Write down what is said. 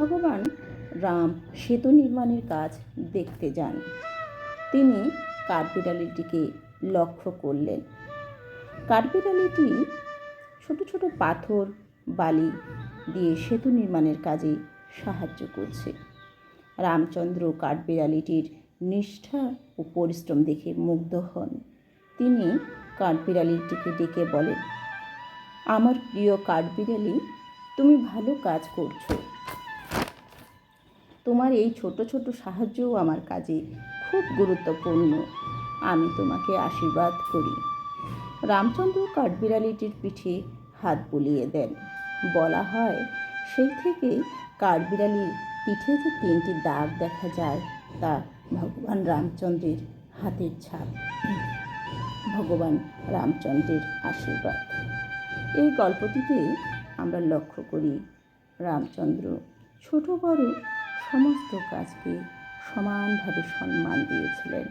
ভগবান রাম সেতু নির্মাণের কাজ দেখতে যান। তিনি কাঠবিড়ালিটিকে লক্ষ্য করলেন। কাঠবিড়ালিটি ছোট ছোট পাথর বালি দিয়ে সেতু নির্মাণের কাজে সাহায্য করছে। রামচন্দ্র কাঠবিড়ালিটির নিষ্ঠা ও পরিশ্রম দেখে মুগ্ধ হন। তিনি কাঠবিড়ালিটিকে ডেকে বলেন, আমার প্রিয় কাঠবিড়ালি, তুমি ভালো কাজ করছো। তোমার এই ছোট ছোট সাহায্যও আমার কাজে খুব গুরুত্বপূর্ণ। আমি তোমাকে আশীর্বাদ করি। রামচন্দ্র কাঠবিড়ালিটির পিঠে হাত বুলিয়ে দেন। বলা হয়, সেই থেকে কাঠবিড়ালির পিঠে যে 3টি দাগ দেখা যায় তা ভগবান রামচন্দ্রের হাতের ছাপ, ভগবান রামচন্দ্রের আশীর্বাদ। এই গল্পটিতে আমরা লক্ষ্য করি রামচন্দ্র ছোট বড় সমস্ত কাজকে সমানভাবে সম্মান দিয়েছিলেন।